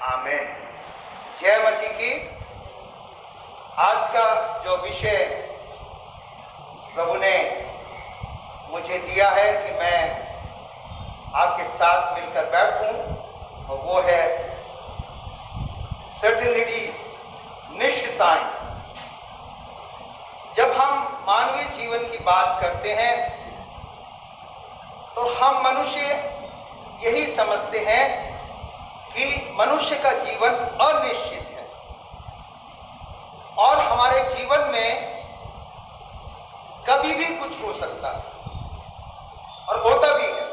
आमीन। जय मसीह की। आज का जो विषय प्रभु ने मुझे दिया है कि मैं आपके साथ मिलकर बैठूं, और वो है सर्टेनिटीज, निश्चितताएं। जब हम मानवीय जीवन की बात करते हैं तो हम मनुष्य यही समझते हैं कि मनुष्य का जीवन अनिश्चित है और हमारे जीवन में कभी भी कुछ हो सकता है और होता भी है।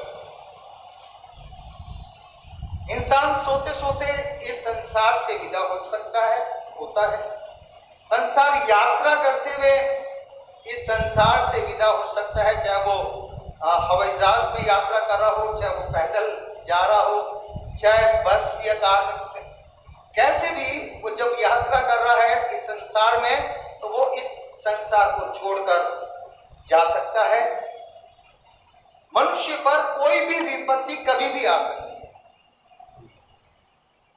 इंसान सोते सोते इस संसार से विदा हो सकता है, होता है। संसार यात्रा करते हुए इस संसार से विदा हो सकता है, चाहे वो हवाई जहाज में यात्रा कर रहा हो, चाहे वो पैदल जा रहा हो, चाहे बस या कार, कैसे भी वो जब यात्रा कर रहा है इस संसार में, तो वो इस संसार को छोड़कर जा सकता है। मनुष्य पर कोई भी विपत्ति कभी भी आ सकती है।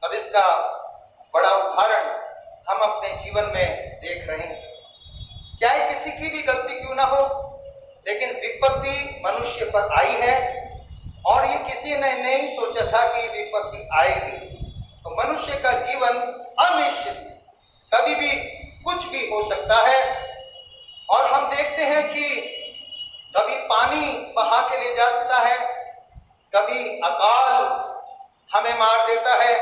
अब इसका बड़ा उदाहरण हम अपने जीवन में देख रहे हैं। चाहे किसी की भी गलती क्यों ना हो, लेकिन विपत्ति मनुष्य पर आई है और ये किसी ने नहीं सोचा था कि विपत्ति आएगी। तो मनुष्य का जीवन अनिश्चित है, कभी भी कुछ भी हो सकता है। और हम देखते हैं कि कभी पानी बहा के ले जाता है, कभी अकाल हमें मार देता है,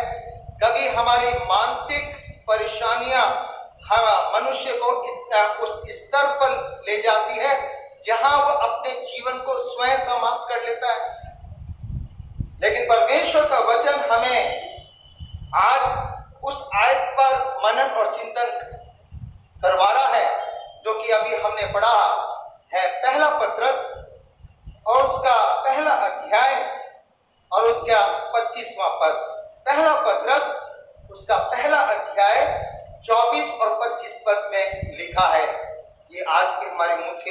कभी हमारी मानसिक परेशानियां हम मनुष्य को उस स्तर पर ले जाती है जहां वो अपने जीवन को स्वयं समाप्त कर लेता है। लेकिन परमेश्वर का वचन हमें आज उस आयत पर मनन और चिंतन करवा रहा है, जो कि अभी हमने पढ़ा है। पहला पत्रस और उसका पहला अध्याय और उसका 25वां पद। पहला पत्रस उसका पहला अध्याय 24 और 25 पद में लिखा है। ये आज की हमारी मुख्य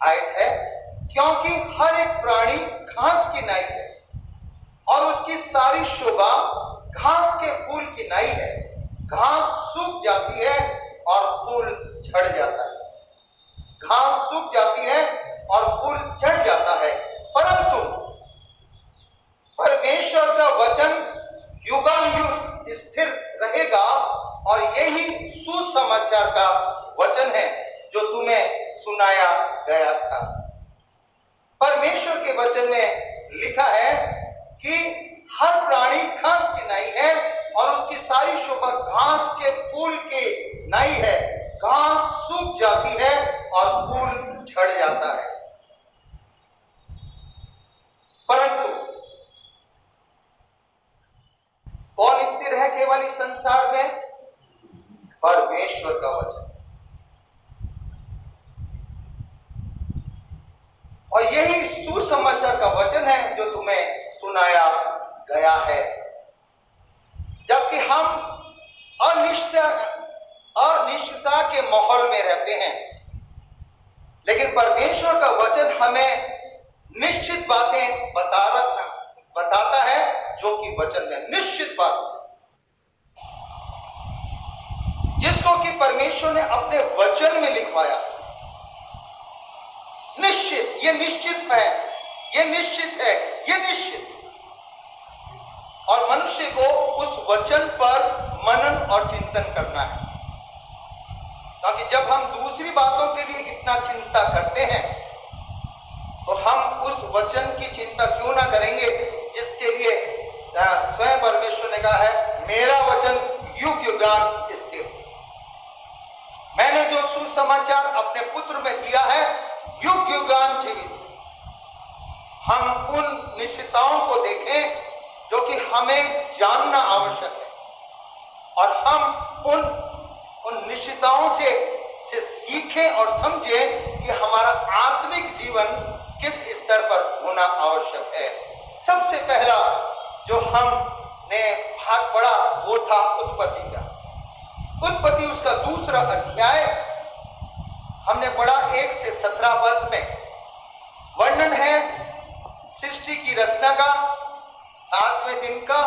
आयत है। क्योंकि हर एक प्राणी घास की नाई है और उसकी सारी शोभा घास के फूल की नाई है। घास सूख जाती है और फूल झड़ जाता है। घास सूख जाती है और फूल झड़ जाता है, परंतु परमेश्वर का वचन युगानुयुग स्थिर रहेगा। और यही सुसमाचार का वचन है जो तुम्हें सुनाया गया था। परमेश्वर के वचन में लिखा है कि हर प्राणी घास की नाई है और उसकी सारी शोभा घास के फूल की नाई है। घास सूख जाती है और फूल झड़ जाता है, परंतु कौन स्थिर है केवल इस संसार में? परमेश्वर का वचन। और यही सुसमाचार का वचन है जो तुम्हें सुनाया गया है। जबकि हम अनिश्चितता के माहौल में रहते हैं, लेकिन परमेश्वर का वचन हमें निश्चित बातें बताता है, जो कि वचन में निश्चित बात, जिसको कि परमेश्वर ने अपने वचन में लिखवाया। निश्चित, ये निश्चित है, ये निश्चित है, ये निश्चित। और मनुष्य को उस वचन पर मनन और चिंतन करना है, ताकि जब हम दूसरी बातों के लिए इतना चिंता करते हैं तो हम उस वचन की चिंता क्यों ना करेंगे जिसके लिए स्वयं परमेश्वर ने कहा है, मेरा वचन युग युगान स्थिर। मैंने जो सुसमाचार अपने पुत्र में दिया है, युग युगान जीवित। हम उन निश्चितताओं को देखें जो कि हमें जानना आवश्यक है, और हम उन निश्चितताओं से सीखें और समझें कि हमारा आत्मिक जीवन किस स्तर पर होना आवश्यक है। सबसे पहला जो हमने भाग पढ़ा वो था उत्पत्ति का। उत्पत्ति उसका दूसरा अध्याय हमने पढ़ा 1 से 17 पद में वर्णन है सृष्टि की रचना का, 7वें दिन का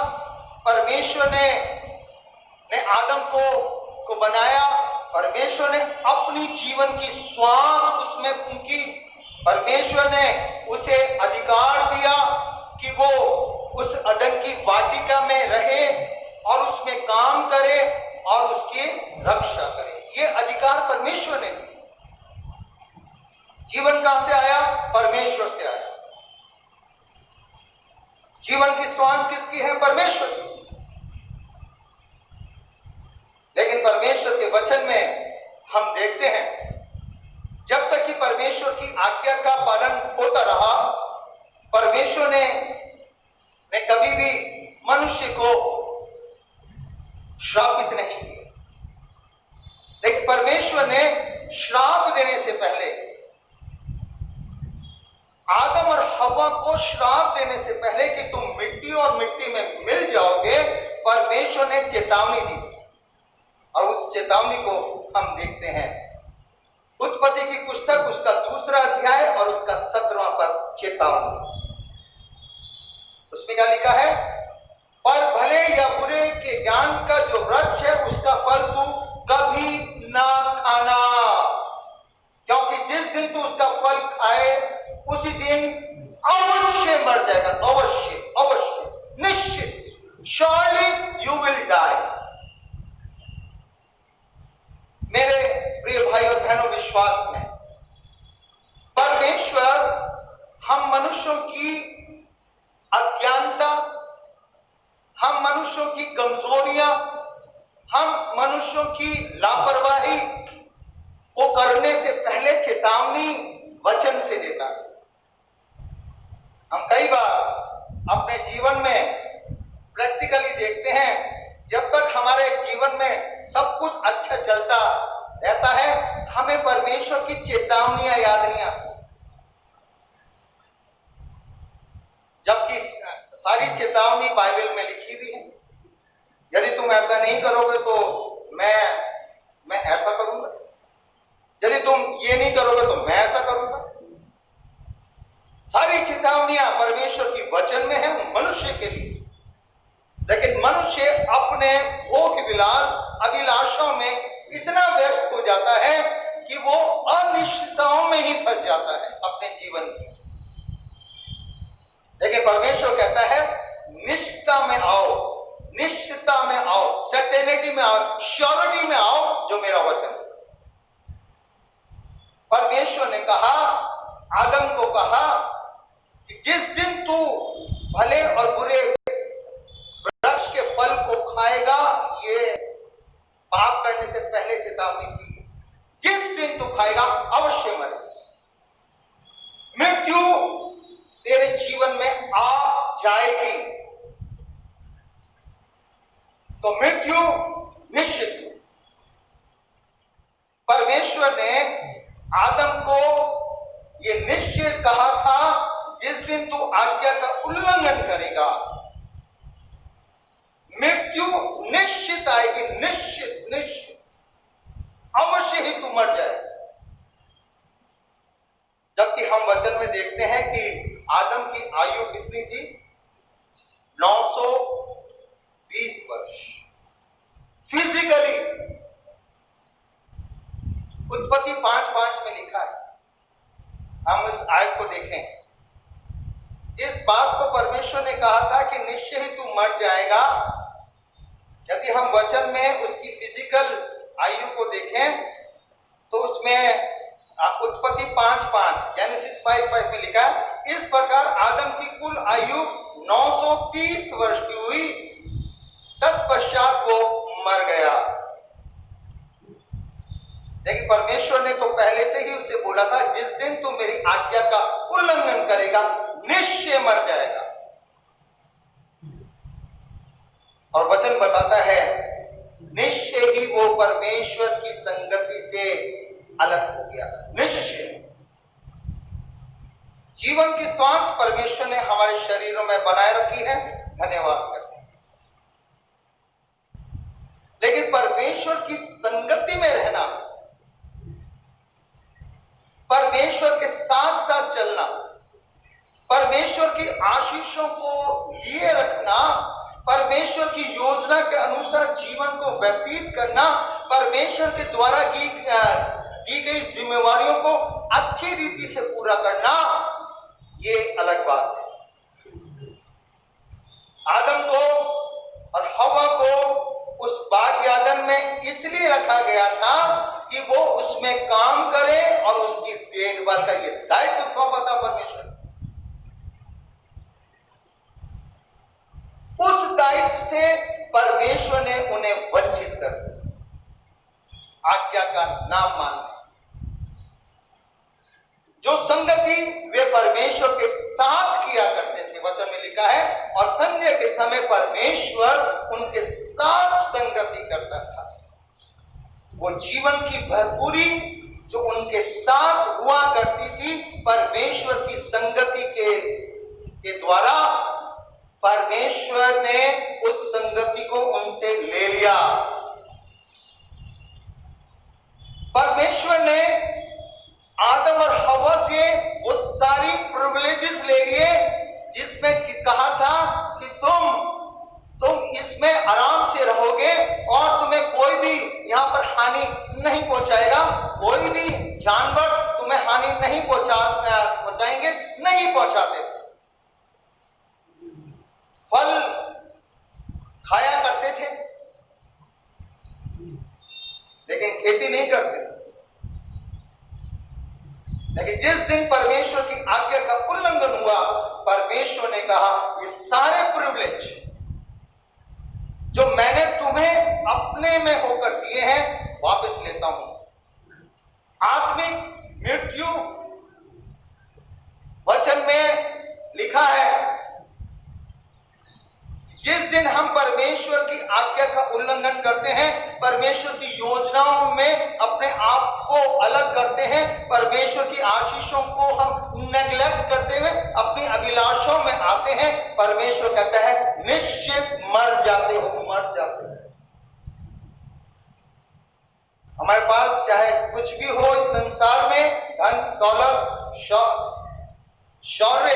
परमेश्वर ने आदम को बनाया। परमेश्वर ने अपनी जीवन की श्वास उसमें फूंकी। परमेश्वर ने उसे अधिकार दिया कि वो उस अदन की वाटिका में रहे और उसमें काम करे और उसकी रक्षा करे। ये अधिकार परमेश्वर ने दिया। जीवन कहां से आया? परमेश्वर से आया। जीवन की श्वास किसकी है? परमेश्वर की। लेकिन परमेश्वर के वचन में हम देखते हैं, जब तक कि परमेश्वर की आज्ञा का पालन होता रहा, परमेश्वर ने कभी भी मनुष्य को श्रापित नहीं किया। लेकिन परमेश्वर ने श्राप देने से पहले, आदम और हव्वा को श्राप देने से पहले कि तुम मिट्टी और मिट्टी में मिल जाओगे, परमेश्वर ने चेतावनी दी। और उस चेतावनी को हम देखते हैं उत्पत्ति की पुस्तक, उसका 2 अध्याय और उसका 17वां पद, चेतावनी। उसमें क्या लिखा है? पर भले या बुरे के ज्ञान का जो वृक्ष है उसका फल तू कभी ना खाना, क्योंकि जिस दिन तू उसका फल खाए उसी दिन अवश्य मर जाएगा। अवश्य, अवश्य, निश्चित, श्योरली यू विल डाई। मेरे प्रिय भाई और बहनों, विश्वास में परमेश्वर हम मनुष्यों की अज्ञानता, हम मनुष्यों की कमजोरियां, हम मनुष्यों की लापरवाही को करने से पहले चेतावनी वचन से देता है। हम कई बार अपने जीवन में प्रैक्टिकली देखते हैं, जब तक हमारे जीवन में सब कुछ अच्छा चलता रहता है, हमें परमेश्वर की चेतावनियां याद नहीं आती। जबकि सारी चेतावनी बाइबल में लिखी हुई है। यदि तुम ऐसा नहीं करोगे तो मैं ऐसा करूंगा, यदि तुम ये नहीं करोगे तो मैं ऐसा करूंगा। सारी चेतावनियां परमेश्वर की वचन में है मनुष्य के लिए। लेकिन मनुष्य अपने भोग विलास अभिलाषाओं में इतना व्यस्त हो जाता है कि वो अनिश्चितताओं में ही फंस जाता है अपने जीवन में। लेकिन परमेश्वर कहता है निश्चितता में आओ, निश्चितता में आओ, सर्टेनिटी में आओ, श्योरिटी में आओ, जो मेरा वचन है। परमेश्वर ने कहा, आदम को कहा कि जिस दिन तू भले और बुरे वृक्ष के फल को खाएगा, ये पाप करने से पहले चेतावनी दी, जिस दिन तू खाएगा अवश्य मरेगा। मृत्यु तेरे जीवन में आ जाएगी। तो मृत्यु निश्चित। परमेश्वर ने आदम को यह निश्चित कहा था, जिस दिन तू आज्ञा का उल्लंघन करेगा मृत्यु निश्चित आएगी। निश्चित, निश्चित, अवश्य ही तू मर जाएगा। जबकि हम वचन में देखते हैं कि आदम की आयु कितनी थी? 920 वर्ष फिजिकली। उत्पत्ति 5:5 में लिखा है। हम इस आयत को देखें। इस बात को परमेश्वर ने कहा था कि निश्चय ही तू मर जाएगा। यदि हम वचन में उसकी फिजिकल आयु को देखें तो उसमें उत्पत्ति 5:5 यानी 6:5 में लिखा है, इस प्रकार आदम की कुल आयु 930 वर्ष की हुई, तत्पश्चात वो मर गया। लेकिन परमेश्वर ने तो पहले से ही उसे बोला था, जिस दिन तू मेरी आज्ञा का उल्लंघन करेगा निश्चय मर जाएगा। और वचन बताता है निश्चय ही वो परमेश्वर की संगति से अलग हो गया। निश्चय जीवन की श्वास परमेश्वर ने हमारे शरीरों में बनाए रखी है, धन्यवाद करते हैं। लेकिन परमेश्वर की संगति में रहना, परमेश्वर के साथ साथ चलना, परमेश्वर की आशीषों को लिए रखना, परमेश्वर की योजना के अनुसार जीवन को व्यतीत करना, परमेश्वर के द्वारा की गई जिम्मेवारियों को अच्छी रीति से पूरा करना, ये अलग बात है। आदम को और हवा को उस बाग यादन में इसलिए रखा गया था कि वो उसमें काम करे और उसकी देखभाल का ये दायित्व सौंपा था परमेश्वर। उस दायित्व से परमेश्वर ने उन्हें वंचित कर दिया, आज्ञा का नाम मानने। जो संगति वे परमेश्वर के साथ किया करते थे, वचन में लिखा है, और संध्या के समय परमेश्वर उनके साथ संगति करता था। वो जीवन की भरपूरी जो उनके साथ हुआ करती थी, परमेश्वर की संगति के द्वारा परमेश्वर ने उस संगति को उनसे ले लिया। परमेश्वर ने आदम और हवा से वो सारी प्रिविलेजेस ले लिए जिसमें कहा था कि तुम इसमें आराम से रहोगे और तुम्हें कोई भी यहां पर हानि नहीं पहुंचाएगा, कोई भी जानवर तुम्हें हानि नहीं पहुंचाएंगे, नहीं पहुंचाते। फल खाया करते थे लेकिन खेती नहीं करते। लेकिन जिस दिन परमेश्वर की आज्ञा का उल्लंघन हुआ, परमेश्वर ने कहा ये सारे प्रिविलेज जो मैंने तुम्हें अपने में होकर दिए हैं वापस लेता हूं। आत्मिक मृत्यु, वचन में लिखा है, जिस दिन हम परमेश्वर की आज्ञा का उल्लंघन करते हैं, परमेश्वर की योजनाओं में अपने आप को अलग करते हैं, परमेश्वर की आशीषों को हम नेग्लेक्ट करते हुए अपनी अभिलाषों में आते हैं, परमेश्वर कहता है निश्चित मर जाते हो, मर जाते हो। हमारे पास चाहे कुछ भी हो इस संसार में, धन दौलत शौर्य,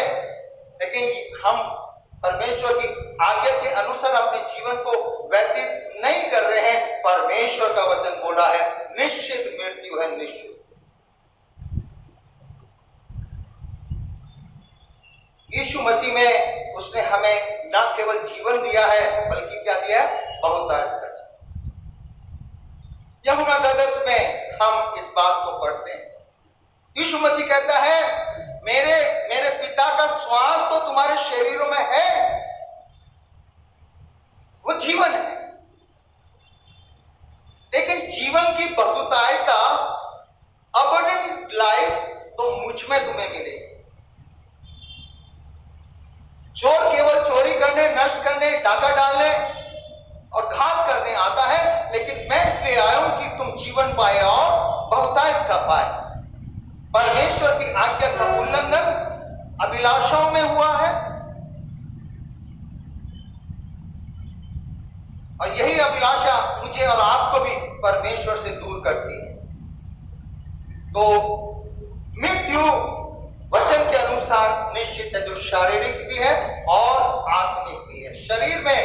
लेकिन हम परमेश्वर की आज्ञा के अनुसार अपने जीवन को व्यतीत नहीं कर रहे हैं। परमेश्वर का वचन बोला है निश्चित मृत्यु है, निश्चित। यीशु मसीह में उसने हमें न केवल जीवन दिया है बल्कि क्या दिया है, बहुतायत का। यूहन्ना 10 में हम इस बात को पढ़ते हैं। यीशु मसीह कहता है मेरे पिता का श्वास तो तुम्हारे शरीरों में है, वो जीवन है, लेकिन जीवन की बहुतायता, अबंडेंट लाइफ तो मुझ में तुम्हें मिलेगी। चोर केवल चोरी करने, नष्ट करने, डाका डालने और घात करने आता है, लेकिन मैं इसलिए आया हूं कि तुम जीवन पाए और बहुतायत का पाए। परमेश्वर की आज्ञा का उल्लंघन अभिलाषाओं में हुआ है, और यही अभिलाषा मुझे और आपको भी परमेश्वर से दूर करती है। तो मृत्यु वचन के अनुसार निश्चित है, जो शारीरिक भी है और आत्मिक भी है। शरीर में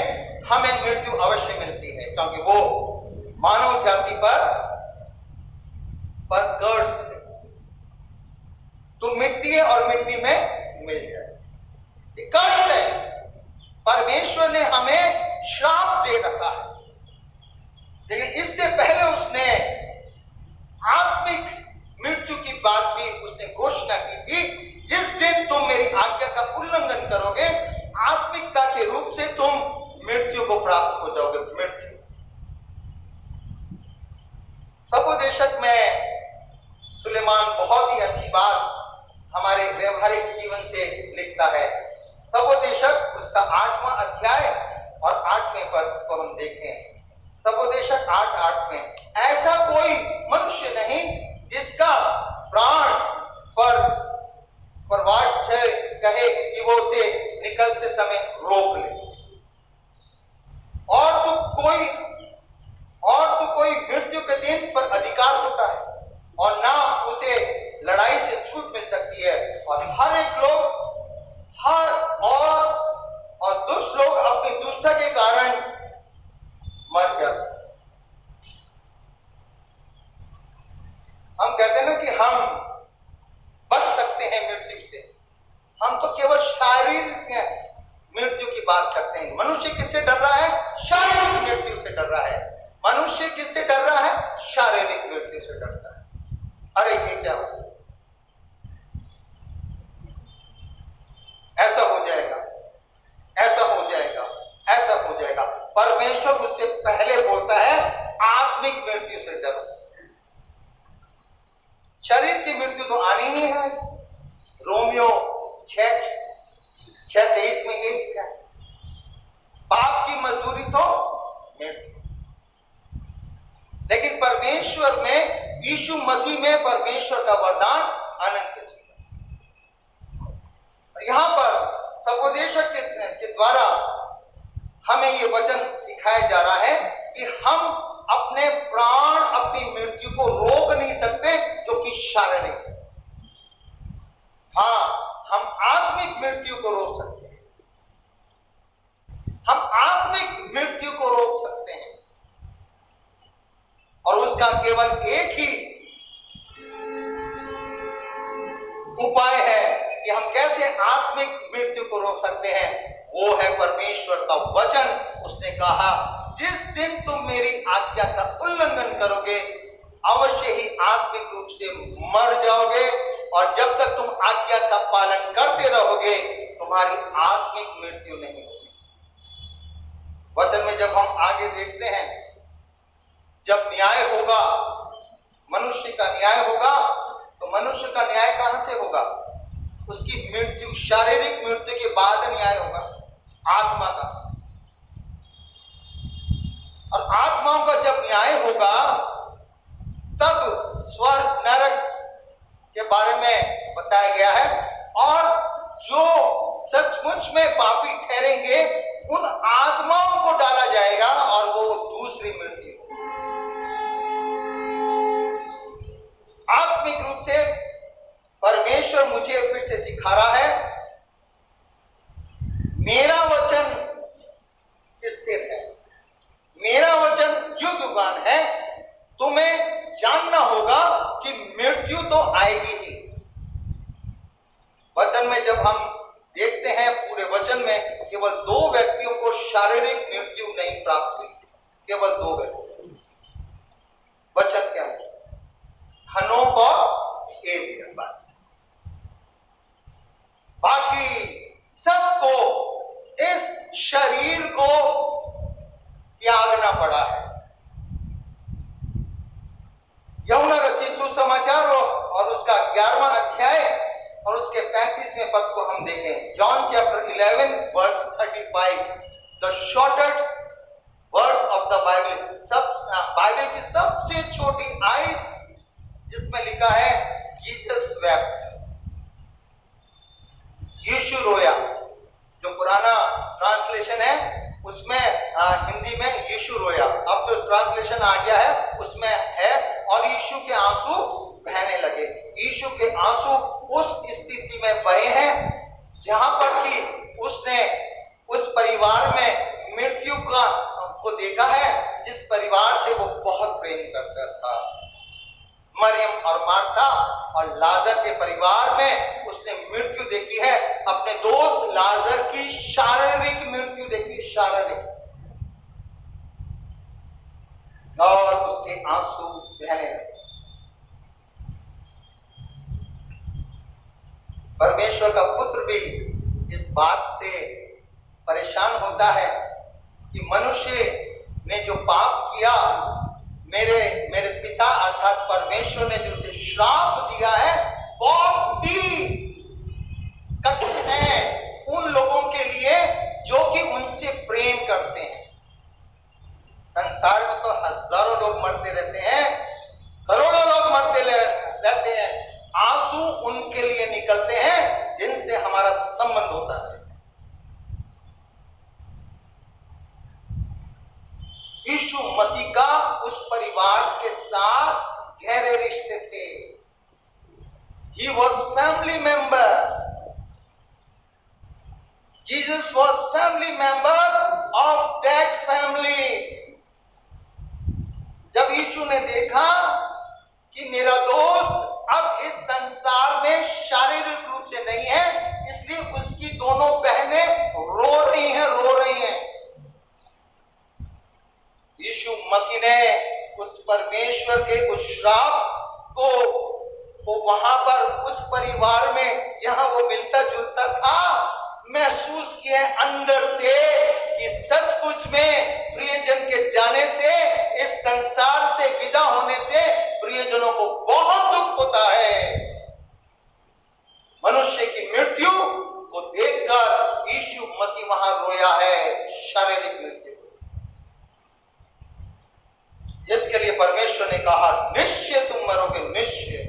हमें मृत्यु अवश्य मिलती है क्योंकि वो मानव जाति पर कर्स है, तो मिट्टी है और मिट्टी में मिल जाए। कष्ट है, परमेश्वर ने हमें श्राप दे रखा है, लेकिन इससे पहले उसने आत्मिक मृत्यु की बात भी उसने घोषणा की थी। जिस दिन तुम मेरी आज्ञा का उल्लंघन करोगे, आत्मिकता के रूप से तुम मृत्यु को प्राप्त हो जाओगे। मृत्यु सबोदेशक में सुलेमान बहुत ही अच्छी बात हमारे व्यवहारिक जीवन से लिखता है। सबोदेशक उसका 8वां अध्याय और 8वें पद को हम देखें। सबोदेशक 8:8 में, ऐसा कोई मनुष्य नहीं जिसका प्राण पर वात्सल्य कहे कि वो उसे निकलते समय रोक ले, और तो कोई मृत्यु के दिन पर अधिकार होता है और ना उसे लड़ाई से छूट मिल सकती है। और हर एक लोग और दुष्ट लोग अपनी दुष्टता के नहीं। मनुष्य किससे डर रहा है? शारीरिक मृत्यु से डर रहा है। मनुष्य किससे डर रहा है? शारीरिक मृत्यु से डरता है। अरे ये क्या हो, ऐसा हो जाएगा, ऐसा हो जाएगा, ऐसा हो जाएगा। परमेश्वर उससे पहले बोलता है आत्मिक मृत्यु से डरो। शरीर की मृत्यु तो आनी ही है। रोमियो 6:23 में यही लिखा है, पाप की मजदूरी तो मृत्यु। लेकिन परमेश्वर में, यीशु मसीह में परमेश्वर का वरदान अनंत जीवन। यहां पर सपोदेशक के द्वारा हमें यह वचन सिखाया जा रहा है कि हम अपने प्राण, अपनी मृत्यु को रोक नहीं सकते, जो कि शारीरिक है। हाँ, हम आत्मिक मृत्यु को रोक सकते हैं। हम आत्मिक मृत्यु को रोक सकते हैं, और उसका केवल एक ही उपाय है कि हम कैसे आत्मिक मृत्यु को रोक सकते हैं। वो है परमेश्वर का वचन। उसने कहा, जिस दिन तुम मेरी आज्ञा का उल्लंघन करोगे, अवश्य ही आत्मिक रूप से मर जाओगे, और जब तक तुम आज्ञा का पालन करते रहोगे, तुम्हारी आत्मिक मृत्यु नहीं होगी। वचन में जब हम आगे देखते हैं, जब न्याय होगा, मनुष्य का न्याय होगा, तो मनुष्य का न्याय कहां से होगा? उसकी मृत्यु, शारीरिक मृत्यु के बाद न्याय होगा आत्मा का। और आत्माओं का जब न्याय होगा, तब स्वर्ग नरक के बारे में बताया गया है, और जो सचमुच में पापी ठहरेंगे, उन आत्माओं को डाला जाएगा, और वो दूसरी मृत्यु। आत्मिक रूप से परमेश्वर मुझे फिर से सिखा रहा है, मेरा वचन स्थिर है, मेरा वचन युगयुगान है। तुम्हें जानना होगा कि मृत्यु तो आएगी ही। वचन में जब हम देखते हैं, पूरे वचन में केवल 2 व्यक्तियों को शारीरिक मृत्यु नहीं प्राप्त हुई, केवल 2 व्यक्ति। वचन क्या है? हनोक और एलिय्याह, बस। बाकी सबको इस शरीर को त्यागना पड़ा है। यूहन्ना रचित सुसमाचार और उसका 11वां अध्याय और उसके 35वें पद को हम देखें। John chapter 11 verse 35, the shortest verse of the Bible. Bible की सबसे छोटी आयत, जिसमें लिखा है जीसस वेप्ट, यीशु रोया। जो पुराना ट्रांसलेशन है उसमें हिंदी में यीशु रोया। अब जो ट्रांसलेशन आ गया है उसमें है, और यीशु के आंसू बहने लगे। यीशु के आंसू उस स्थिति में बहे हैं जहां पर कि उसने उस परिवार में मृत्यु को देखा है, जिस परिवार से वो बहुत प्रेम करता था। मरियम और मार्था और लाजर के परिवार में उसने मृत्यु देखी है। अपने दोस्त लाजर की शारीरिक मृत्यु देखी, शारीरिक, और उसके आंसू बहने लगे। परमेश्वर का पुत्र भी इस बात से परेशान होता है कि मनुष्य ने जो पाप किया, मेरे पिता अर्थात परमेश्वर ने जो उसे श्राप दिया है, बहुत ही कठिन है उन लोगों के लिए जो कि उनसे प्रेम करते हैं। संसार में तो हजारों लोग मरते रहते हैं, करोड़ों लोग मरते रहते हैं, आंसू उनके लिए निकलते हैं जिनसे हमारा संबंध होता है। यीशु मसीह का उस परिवार के साथ गहरे रिश्ते थे। He was family member. Jesus was family member of that family. जब यीशु ने देखा कि मेरा दोस्त अब इस संसार में शारीरिक रूप से नहीं है, इसलिए उसकी दोनों बहनें रो रही हैं, जहां वो मिलता जुलता था, महसूस किया अंदर से कि सचमुच में प्रियजन के जाने से, इस संसार से विदा होने से प्रियजनों को बहुत दुख होता है। मनुष्य की मृत्यु को देखकर यीशु मसीह वहां रोया है, शारीरिक मृत्यु, जिसके लिए परमेश्वर ने कहा निश्चय तुम मरोगे, निश्चय।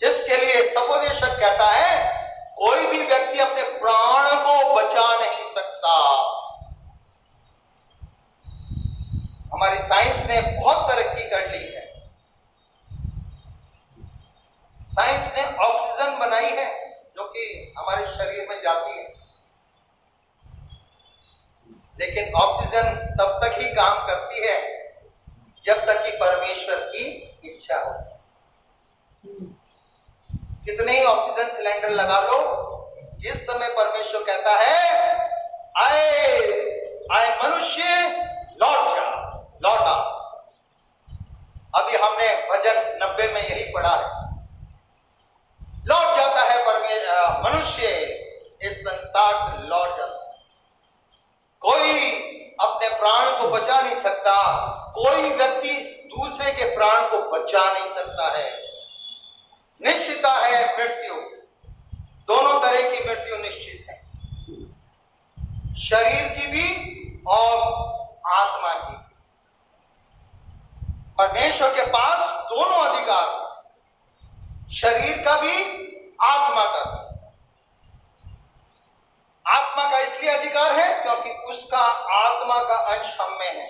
जिसके लिए सपोदेशक कहता है कोई भी व्यक्ति अपने प्राण को बचा नहीं सकता। हमारी साइंस ने बहुत तरक्की कर ली है। साइंस ने ऑक्सीजन बनाई है जो कि हमारे शरीर में जाती है, लेकिन ऑक्सीजन तब तक ही काम करती है जब तक कि परमेश्वर की इच्छा हो। कितने ही ऑक्सीजन सिलेंडर लगा लो, जिस समय परमेश्वर कहता है आए मनुष्य लौट जा, लौटा। अभी हमने भजन 90 में यही पढ़ा है, लौट जाता है मनुष्य, इस संसार से लौट जाता है। कोई अपने प्राण को बचा नहीं सकता, कोई व्यक्ति दूसरे के प्राण को बचा नहीं सकता है। निश्चित है मृत्यु, दोनों तरह की मृत्यु निश्चित है, शरीर की भी और आत्मा की। परमेश्वर के पास दोनों अधिकार, शरीर का भी आत्मा का भी। आत्मा का इसलिए अधिकार है क्योंकि उसका आत्मा का अंश हम में है,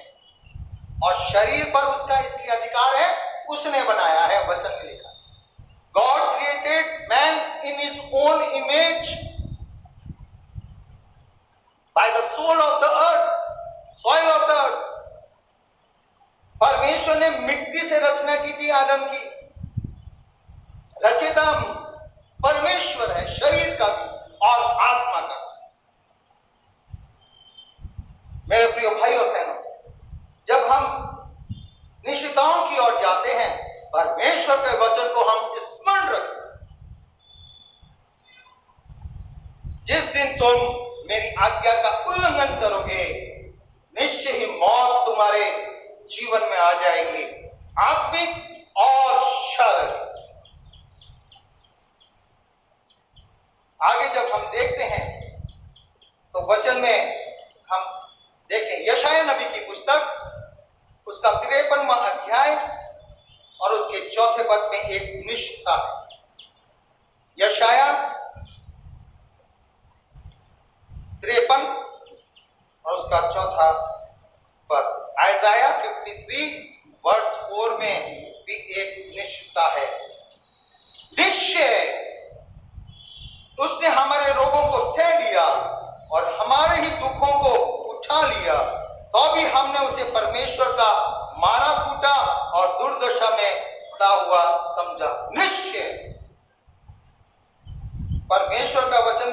और शरीर पर उसका इसलिए अधिकार है, उसने बनाया है। वचन में लिखा, God created man in his own image by the soul of the earth, soil of the earth. परमेश्वर ने मिट्टी से रचना की थी आदम की। रचयिता परमेश्वर है, शरीर का भी और आत्मा का। मेरे प्रिय भाई और बहनों, जब हम निश्चिताओं की ओर जाते हैं, परमेश्वर के वचन को हम स्मरण रखें। जिस दिन तुम मेरी आज्ञा का उल्लंघन करोगे, निश्चय ही मौत तुम्हारे जीवन में आ जाएगी, आत्मिक और शारीरिक। आगे जब हम देखते हैं तो वचन में हम देखें यशाया नबी की पुस्तक, उसका 53वां अध्याय और उसके 4 पद में एक निश्चितता है। यशाया 53 और उसका 4 पद। आइज़ाया 53 वर्ष 4 में भी एक निश्चितता है। निश्चय उसने हमारे रोगों को सह लिया और हमारे ही दुखों को उठा लिया, तो भी हमने उसे परमेश्वर का मारा कूटा और दुर्दशा में पड़ा हुआ समझा। निश्चय परमेश्वर का वचन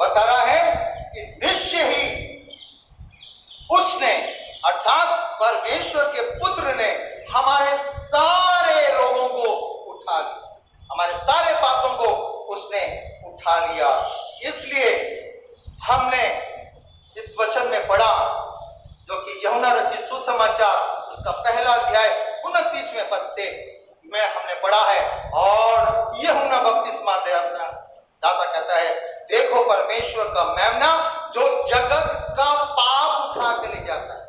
बता रहा है कि निश्चय ही उसने, अर्थात परमेश्वर के पुत्र ने हमारे सारे रोगों को उठा लिया, हमारे सारे पापों को उसने उठा लिया। इसलिए हमने इस वचन में पढ़ा जो कि यूहन्ना रचित सुसमाचार उसका 1 अध्याय 29वें पद से में हमने पढ़ा है। और यूहन्ना बपतिस्मा दाता कहता है, देखो परमेश्वर का मेमना जो जगत का पाप उठा के ले जाता है।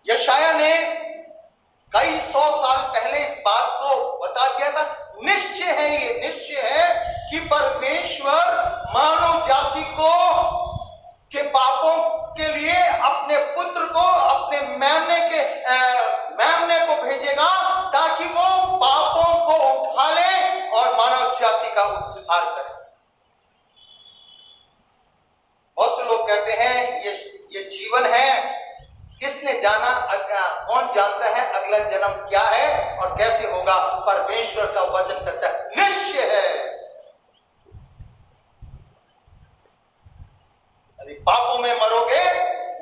यशाया ने कई 100 साल पहले इस बात को बता दिया था। निश्चय है, ये निश्चय है कि परमेश्वर मानव जाति को के पापों के लिए अपने पुत्र को, अपने मेमने को भेजेगा ताकि वो पापों को उठा ले और मानव जाति का उद्धार करे। बहुत से लोग कहते हैं ये जीवन है, किसने जाना, कौन जानता है अगला जन्म क्या है और कैसे होगा। परमेश्वर का वचन कहता है निश्चय है, यदि पापों में मरोगे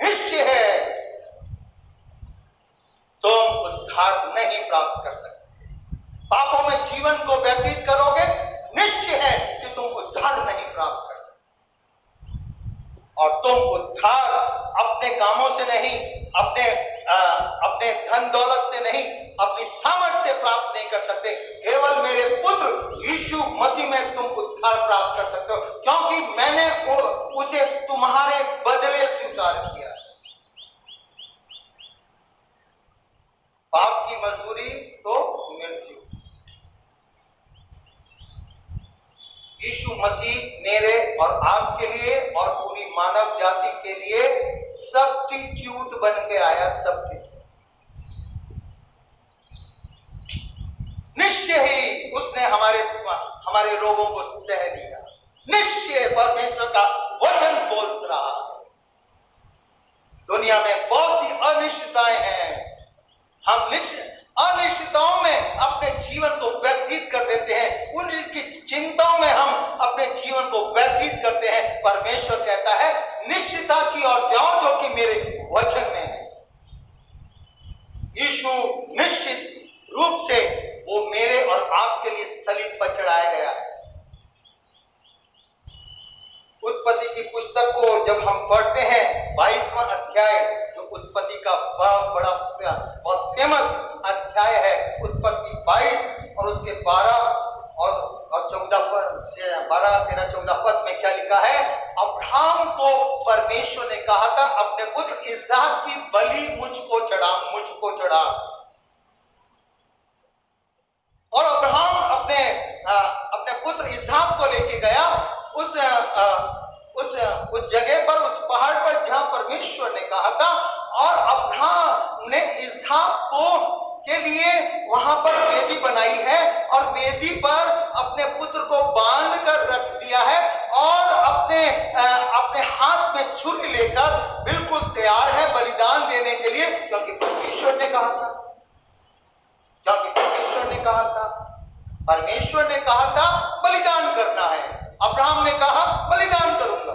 निश्चय है तुम उद्धार नहीं प्राप्त कर सकते। जीवन को व्यतीत करोगे, निश्चय है कि तुम उद्धार नहीं प्राप्त कर सकते। और तुम उद्धार अपने कामों से नहीं, अपने धन दौलत से नहीं, अपनी सामर्थ्य से प्राप्त नहीं कर सकते। केवल मेरे पुत्र यीशु मसीह में तुम उद्धार प्राप्त कर सकते हो, क्योंकि मैंने उसे तुम्हारे बदले स्वीकार किया। पाप की मजदूरी तो मृत्यु। यीशु मसीह मेरे और आपके लिए और पूरी मानव जाति के लिए सब्स्टिट्यूट बन के आया। सब्स्टिट्यूट निश्चय ही उसने हमारे रोगों को सह लिया। निश्चय परमेश्वर का वचन बोल रहा है। दुनिया में बहुत सी अनिश्चितताएं हैं। हम अनिश्चितताओं में अपने जीवन को व्यतीत कर देते हैं, उनकी चिंताओं में हम अपने जीवन को व्यतीत करते हैं। परमेश्वर कहता है निश्चितता की ओर जाओ जो कि मेरे वचन में है। यीशु निश्चित रूप से वो मेरे और आपके लिए सलीब पर चढ़ाया गया है। उत्पत्ति की पुस्तक को जब हम पढ़ते हैं, 22वां अध्याय, जो उत्पत्ति का बहुत फेमस अध्याय है, उत्पत्ति 22 और उसके 12 और 14 पद से 12, 13, 14 पद में क्या लिखा है? अब्राहम को परमेश्वर ने कहा था अपने पुत्र इसहाक की बलि मुझको चढ़ा। और अब्राहम अपने पुत्र इसहाक को लेके गया उस जगह पर, उस पहाड़ पर जहां परमेश्वर ने कहा था। और अब्राहम ने इसहाक के लिए वहां पर वेदी बनाई है और वेदी पर अपने पुत्र को बांध कर रख दिया है और अपने हाथ में छुरी लेकर बिल्कुल तैयार है बलिदान देने के लिए, क्योंकि परमेश्वर ने कहा था। परमेश्वर ने कहा था बलिदान करना है। अब्राहम ने कहा बलिदान करूंगा।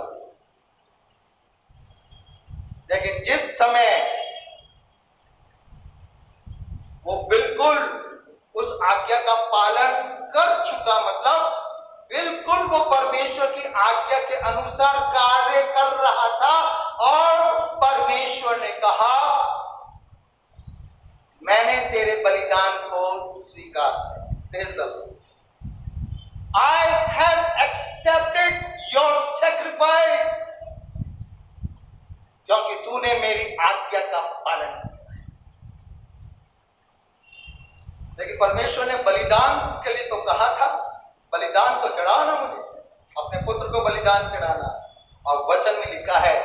लेकिन जिस समय वो बिल्कुल उस आज्ञा का पालन कर चुका, मतलब बिल्कुल वो परमेश्वर की आज्ञा के अनुसार कार्य कर रहा था, और परमेश्वर ने कहा मैंने तेरे बलिदान को स्वीकार किया। I have accepted your sacrifice, क्योंकि तूने मेरी आज्ञा का पालन किया। लेकिन परमेश्वर ने बलिदान के लिए तो कहा था, बलिदान तो चढ़ाना, मुझे अपने पुत्र को बलिदान चढ़ाना। और वचन में लिखा है,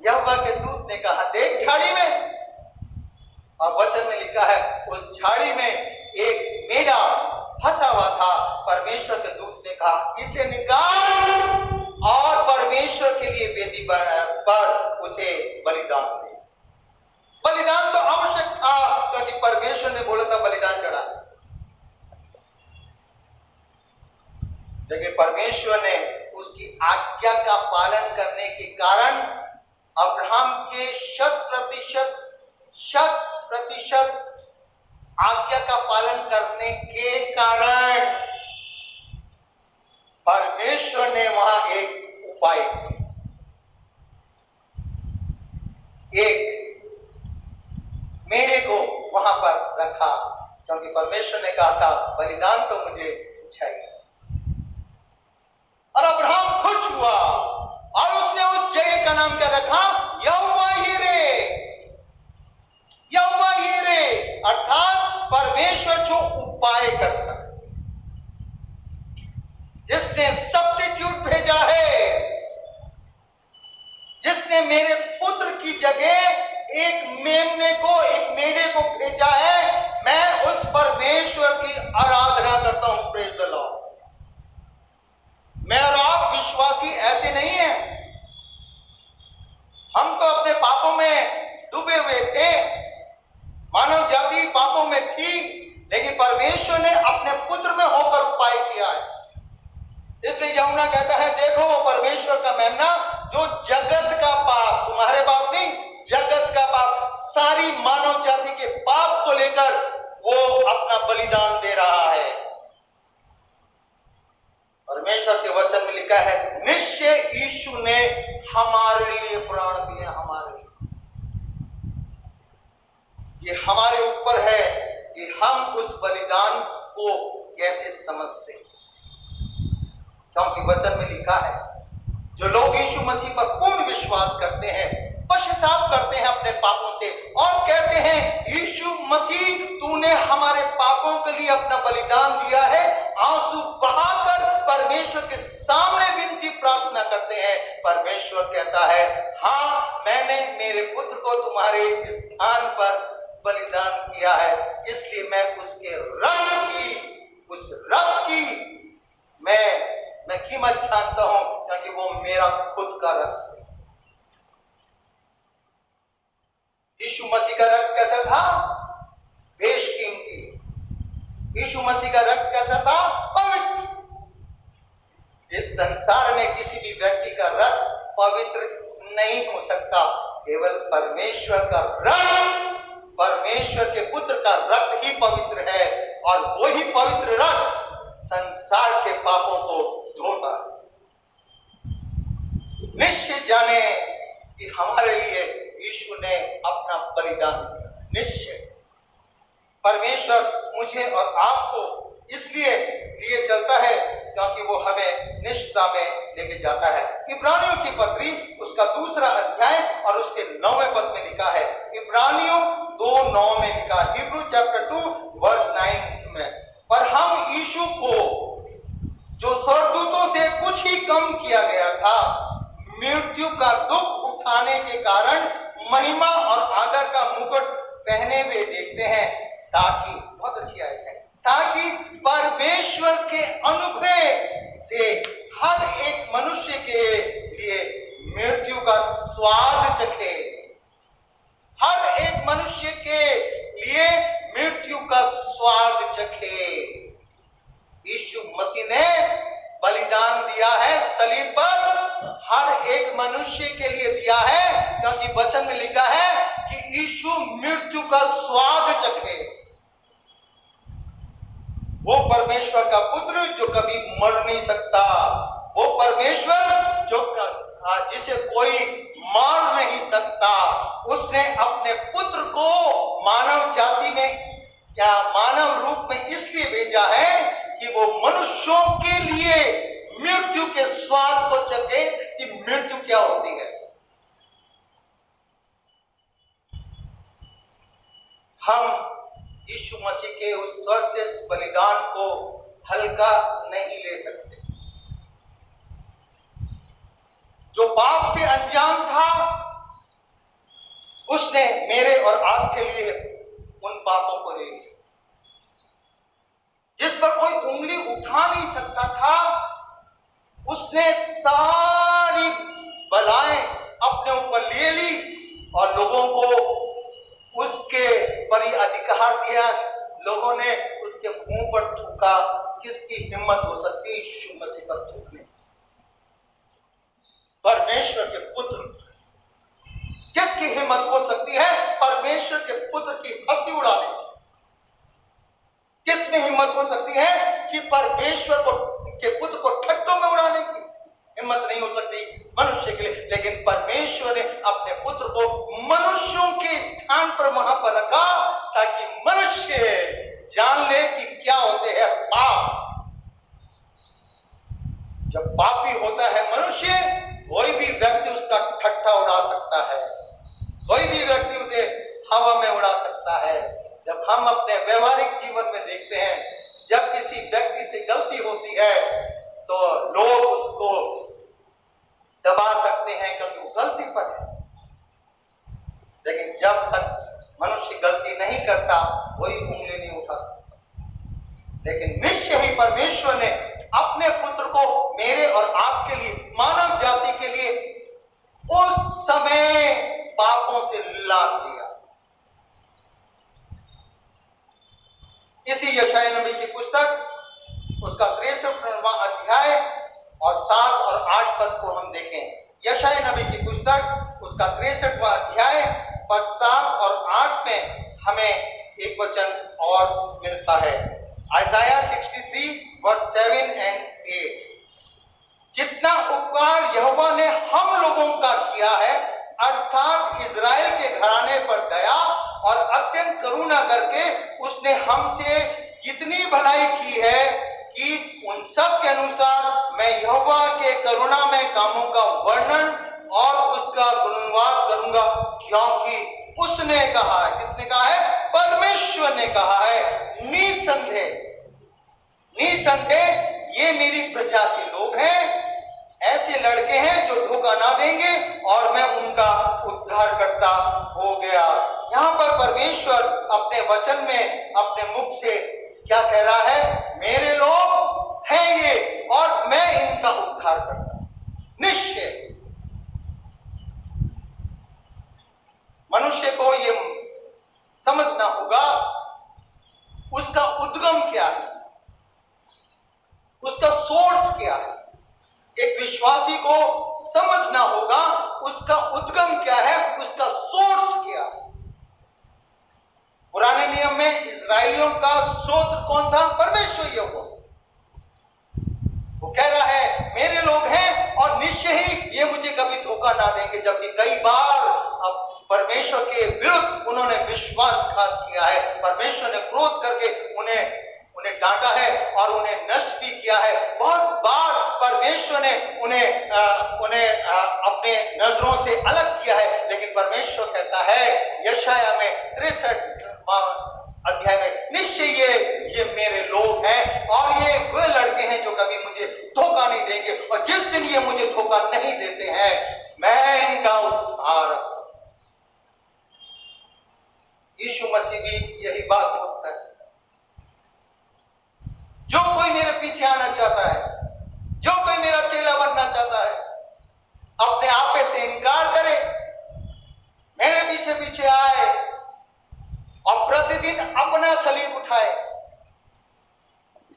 यहोवा के दूत ने कहा देख झाड़ी में, और वचन में लिखा है उस झाड़ी में एक मेढ़ा फंसा हुआ था। परमेश्वर के दूत ने कहा इसे निकाल और परमेश्वर के लिए वेदी पर उसे बलिदान दे। बलिदान तो आवश्यक था, क्योंकि परमेश्वर ने बोला था बलिदान चढ़ा। लेकिन परमेश्वर ने उसकी आज्ञा का पालन करने के कारण अब्राहम के 100% आज्ञा का पालन करने के कारण परमेश्वर ने वहां एक उपाय किया। एक मेढ़े को वहां पर रखा, क्योंकि परमेश्वर ने कहा था बलिदान तो मुझे चाहिए। और अब्राहम खुश हुआ और उसने उस जगह का नाम क्या रखा? यहोवा यीरे, अर्थात परमेश्वर जो उपाय करता है, जिसने सब्स्टिट्यूट भेजा है, जिसने मेरे पुत्र की जगह एक मेमने को भेजा है, मैं उस परमेश्वर की आराधना करता हूं। Praise the Lord. मैं और आप विश्वासी ऐसे नहीं हैं। हम तो अपने पापों में डूबे हुए थे, मानव जाति पापों में थी, लेकिन परमेश्वर ने अपने पुत्र में होकर उपाय किया है। इसलिए यूहन्ना कहता है देखो वो परमेश्वर का मेमना जो जगत का पाप, तुम्हारे पाप नहीं, जगत का पाप, सारी मानव जाति के पाप को लेकर वो अपना बलिदान दे रहा है। हम उस बलिदान को कैसे समझते हैं। क्योंकि वचन में लिखा है, जो लोग यीशु मसीह पर पूर्ण विश्वास करते हैं, पश्चाताप करते हैं अपने पापों से और कहते हैं यीशु मसीह तूने हमारे पापों के लिए अपना बलिदान दिया है, आंसू बहाकर परमेश्वर के सामने विनती प्रार्थना करते हैं, परमेश्वर कहता है हाँ, मैंने मेरे पुत्र को तुम्हारे स्थान पर बलिदान किया है, इसलिए मैं उसके रक्त की मैं कीमत जानता हूं, क्योंकि वो मेरा खुद का रक्त है। यीशु मसीह का रक्त कैसा था? बेशकीमती। यीशु मसीह का रक्त कैसा था? पवित्र। इस संसार में किसी भी व्यक्ति का रक्त पवित्र नहीं हो सकता, केवल परमेश्वर का रक्त, परमेश्वर के पुत्र का रक्त ही पवित्र है, और वही पवित्र रक्त संसार के पापों को धोता। निश्चय जाने कि हमारे लिए यीशु ने अपना बलिदान दिया। निश्चय परमेश्वर मुझे और आपको इसलिए लिए चलता है क्योंकि वो हमें निष्ठा में लेके जाता है। इब्रानियों की पत्री उसका 2 अध्याय और उसके 9वें पद में लिखा है, इब्रानियों 2:9 में लिखा, हिब्रू चैप्टर 2 वर्स 9 में, पर हम यीशु को जो स्वर्गदूतों से कुछ ही कम किया गया था, मृत्यु का दुख उठाने के कारण महिमा और आदर का मुकुट पहने हुए देखते हैं, ताकि, बहुत अच्छी आयत है, ताकि परमेश्वर के अनुग्रह से हर एक मनुष्य के लिए मृत्यु का स्वाद चखे। हर एक मनुष्य के लिए मृत्यु का स्वाद चखे। यीशु मसीह ने बलिदान दिया है सलीब पर, हर एक मनुष्य के लिए दिया है, क्योंकि वचन में लिखा है कि यीशु मृत्यु का स्वाद चखे। वो परमेश्वर का पुत्र जो कभी मर नहीं सकता, वो परमेश्वर जो जिसे कोई मार नहीं सकता, उसने अपने पुत्र को मानव जाति में या मानव रूप में इसलिए भेजा है कि वो मनुष्यों के लिए मृत्यु के स्वाद को चखे कि मृत्यु क्या होती है। हम यीशु मसीह के उस सर्वश्रेष्ठ बलिदान को हल्का नहीं ले सकते। जो पाप से अनजान था, उसने मेरे और आपके लिए उन पापों को ले लिया। जिस पर कोई उंगली उठा नहीं सकता था, उसने सारी बलाएं अपने ऊपर ले ली और लोगों को उसके पर अधिकार दिया। लोगों ने उसके मुंह पर थूका। किसकी हिम्मत हो सकती है यीशु मसीह पर थूकने? परमेश्वर के पुत्र, किसकी हिम्मत हो सकती है परमेश्वर के पुत्र की हंसी उड़ाने? किसमें हिम्मत हो सकती है कि परमेश्वर को के पुत्र को ठट्टों में उड़ाने की? हिम्मत नहीं हो सकती मनुष्य के लिए। लेकिन परमेश्वर ने अपने पुत्र को मनुष्यों के स्थान पर वहां पर रखा, ताकि मनुष्य जान ले कि क्या होते हैं पाप। जब पापी होता है मनुष्य, कोई भी व्यक्ति उसका ठट्ठा उड़ा सकता है, कोई भी व्यक्ति उसे हवा में उड़ा सकता है। जब हम अपने व्यवहारिक जीवन में देखते हैं, जब किसी व्यक्ति से गलती होती है तो लोग उसको दबा सकते हैं क्योंकि वो गलती पर है, लेकिन जब तक मनुष्य गलती नहीं करता कोई उंगली नहीं उठा सकता। लेकिन निश्चय ही परमेश्वर ने अपने पुत्र को मेरे और आपके लिए, मानव जाति के लिए उस समय पापों से लाद दिया। इसी यशायाह नबी की पुस्तक उसका 63वां अध्याय और 7 और 8 पद को हम देखें। यशायाह नबी की पुस्तक उसका 63वां अध्याय पद 7 और 8 में हमें एक वचन और मिलता है। आइज़ाया 63 वर्स 7 एंड 8, जितना उपकार यहोवा ने हम लोगों का किया है, अर्थात इजराइल के घराने पर दया और अत्यंत करुणा करके उसने हमसे जितनी भलाई की है कि उन सब के अनुसार मैं यहोवा के करुणामय कामों का वर्णन और उसका गुणगान करूंगा, क्योंकि उसने कहा है। किसने कहा है? परमेश्वर ने कहा है, निसंदेह ये मेरी प्रजा के लोग हैं, ऐसे लड़के हैं जो धोखा ना देंगे और मैं उनका उद्धार करता हो गया। यहां पर परमेश्वर अपने वचन में अपने मुख से क्या कह रहा है? मेरे लोग हैं ये और मैं इनका उद्धार करता। निश्चय मनुष्य को ये समझना होगा उसका उद्गम क्या है, उसका सोर्स क्या है। एक विश्वासी को समझना होगा उसका उद्गम क्या है, उसका सोर्स क्या है। पुराने नियम में इस्राएलियों का स्रोत कौन था? परमेश्वर यहोवा। वो कह रहा है मेरे लोग हैं और निश्चय ही ये मुझे कभी धोखा ना देंगे, जबकि कई बार अब परमेश्वर के विरुद्ध उन्होंने विश्वासघात किया है। परमेश्वर ने क्रोध करके उन्हें डांटा है और उन्हें नष्ट भी किया है। बहुत बार परमेश्वर ने उन्हें अपने नजरों से अलग किया है, लेकिन परमेश्वर कहता है यशायाह में 63 अध्याय में, निश्चय ये मेरे लोग हैं और ये वे लड़के हैं जो कभी मुझे धोखा नहीं देंगे, और जिस दिन ये मुझे धोखा नहीं देते हैं मैं इनका उद्धार। यीशु मसीह भी यही बात बोलता है। जो कोई मेरे पीछे आना चाहता है, जो कोई मेरा चेला बनना चाहता है, अपने आपे से इनकार करे, मेरे पीछे पीछे आए और प्रतिदिन अपना सलीब उठाए,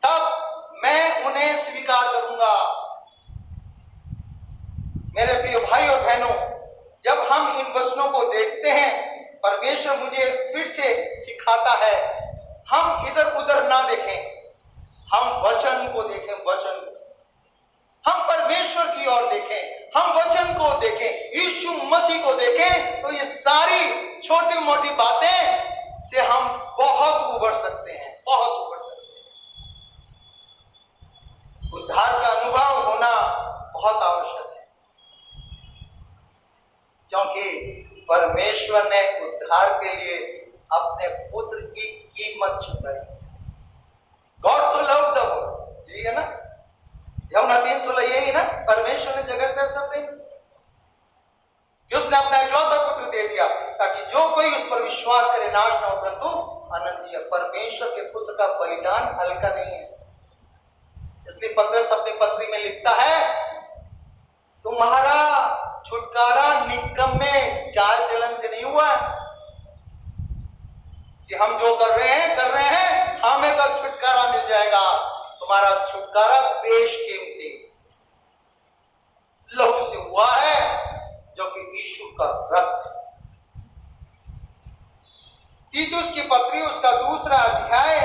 तब मैं उन्हें स्वीकार करूंगा। मेरे प्रिय भाई और बहनों, जब हम इन वचनों को देखते हैं, परमेश्वर मुझे फिर से सिखाता है हम इधर उधर ना देखें, हम वचन को देखें, वचन को। हम परमेश्वर की ओर देखें, हम वचन को देखें, यीशु मसीह को देखें, तो ये सारी छोटी मोटी बातें से हम बहुत उबर सकते हैं, बहुत उबर सकते हैं। उद्धार का अनुभव होना बहुत आवश्यक है, क्योंकि परमेश्वर ने उद्धार के लिए अपने पुत्र की कीमत चुकाई। God so loved the world, यही है ना? यूहन्ना 3:16 यही ना? परमेश्वर ने जगत से ऐसा प्रेम कि उसने अपना इकलौता पुत्र दे दिया ताकि जो कोई उस पर विश्वास करे नाश न हो परंतु अनंत जीवन। परमेश्वर के पुत्र का बलिदान हल्का नहीं है। इसलिए पतरस अपनी पत्री में लिखता है तुम्हारा छुटकारा निकम्मे चाल चलन से नहीं हुआ कि हम जो कर रहे हैं हमें कल छुटकारा मिल जाएगा। तुम्हारा छुटकारा बेशकीमती लहू से हुआ है, जो कि यीशु का रक्त। तीतुस की पत्री उसका 2 अध्याय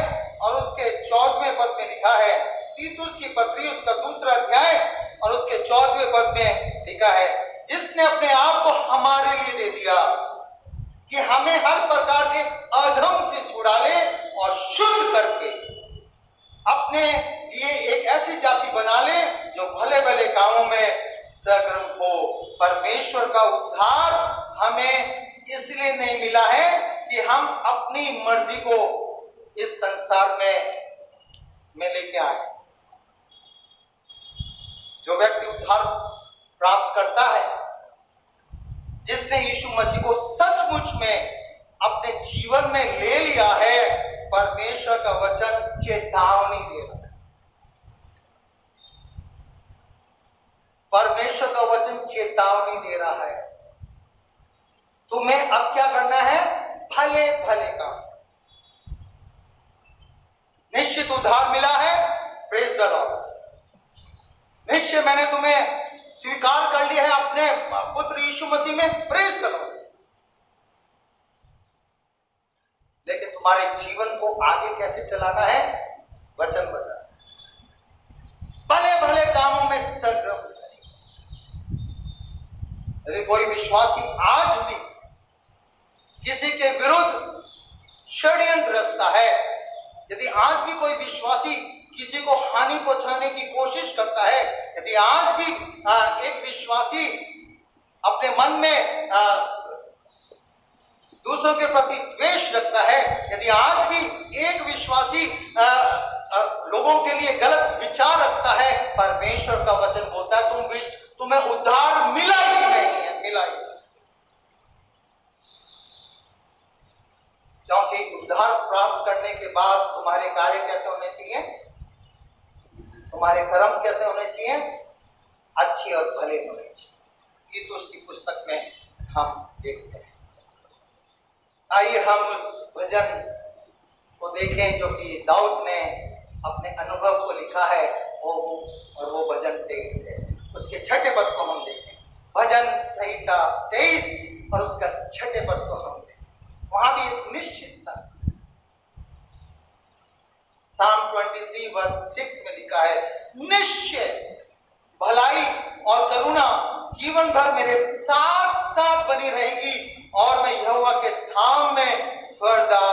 और उसके 14वें पद में लिखा है। तीतुस की पत्री उसका 2 अध्याय और उसके 14वें पद में लिखा है, जिसने अपने आप को हमारे लिए दे दिया कि हमें हर प्रकार के अधर्म से छुड़ा ले और शुद्ध करके अपने लिए एक ऐसी जाति बना ले जो भले भले कामों में सग्रम हो। परमेश्वर का उद्धार हमें इसलिए नहीं मिला है कि हम अपनी मर्जी को इस संसार में लेके आए। जो व्यक्ति उद्धार प्राप्त करता है, जिसने यीशु मसीह को सचमुच में अपने जीवन में ले लिया है, परमेश्वर का वचन चेतावनी दे रहा है। परमेश्वर का वचन चेतावनी दे रहा है, तुम्हें अब क्या करना है? भले भले काम। निश्चित उद्धार मिला है, प्रेज द लॉर्ड। निश्चय मैंने तुम्हें स्वीकार कर लिया है अपने पुत्र यीशु मसीह में, प्रेज द लॉर्ड। लेकिन तुम्हारे जीवन को आगे कैसे चलाना है? वचन बता। भले भले कामों में संग्रह। यदि कोई विश्वासी आज भी किसी के विरुद्ध हानि पहुंचाने की कोशिश करता है, यदि आज भी एक विश्वासी अपने मन में दूसरों के प्रति द्वेष रखता है, यदि आज भी एक विश्वासी लोगों के लिए गलत विचार रखता है, परमेश्वर का वचन बोलता है तुम्हें उद्धार मिला ही नहीं है, मिला ही। क्योंकि उद्धार प्राप्त करने के बाद तुम्हारे कार्य कैसे होने चाहिए, तुम्हारे कर्म कैसे होने चाहिए, अच्छे और भले होने चाहिए। ये तो उसकी पुस्तक में हम देखते हैं। आइए हम उस भजन को देखें जो कि दाऊद ने अपने अनुभव को लिखा है, और वो भजन 23 है। उसके छठे पद को हम देखें, भजन संहिता 23 और उसका छठे पद को हम देखें। वहां भी एक निश्चितता, Psalm 23 वर्स 6 में लिखा है, निश्चय भलाई और करुणा जीवन भर मेरे साथ साथ बनी रहेगी और मैं यहोवा के धाम में सदा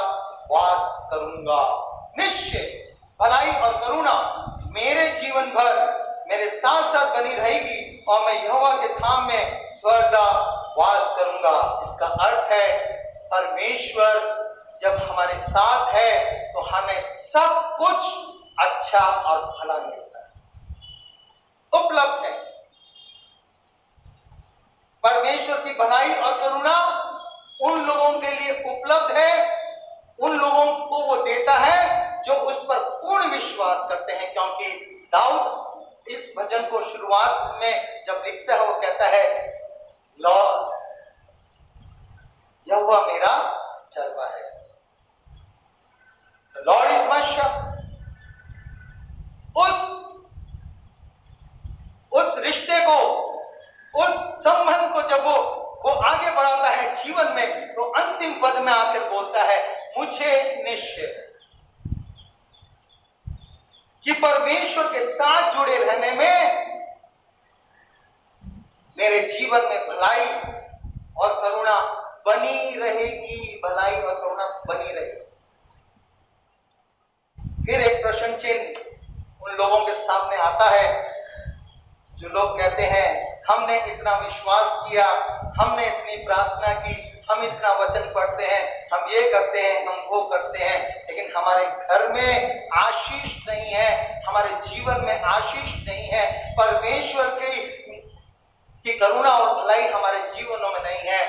वास करूंगा। निश्चय भलाई और करुणा मेरे जीवन भर मेरे साथ साथ बनी रहेगी और मैं यहोवा के धाम में सदा वास करूंगा। इसका अर्थ है परमेश्वर जब हमारे साथ है तो हमें सब कुछ अच्छा और भला मिलता है, उपलब्ध है। परमेश्वर की भलाई और करुणा उन लोगों के लिए उपलब्ध है, उन लोगों को वो देता है जो उस पर पूर्ण विश्वास करते हैं। क्योंकि दाऊद इस भजन को शुरुआत में जब लिखता है, वो कहता है, लॉर्ड यहोवा मेरा चरवाहा है, लॉर्ड इज माय शेफर्ड। उस रिश्ते को, उस संबंध को जब वो आगे बढ़ाता है जीवन में, तो अंतिम पद में आकर बोलता है, मुझे निश्चय कि परमेश्वर के साथ जुड़े रहने में मेरे जीवन में भलाई और करुणा बनी रहेगी, भलाई और करुणा बनी रहेगी। फिर एक प्रश्न चिन्ह उन लोगों के सामने आता है जो लोग कहते हैं, हमने इतना विश्वास किया, हमने इतनी प्रार्थना की, हम इतना वचन पढ़ते हैं, हम ये करते हैं, हम वो करते हैं, लेकिन हमारे घर में आशीष नहीं है, हमारे जीवन में आशीष नहीं है, परमेश्वर की करुणा और भलाई हमारे जीवनों में नहीं है।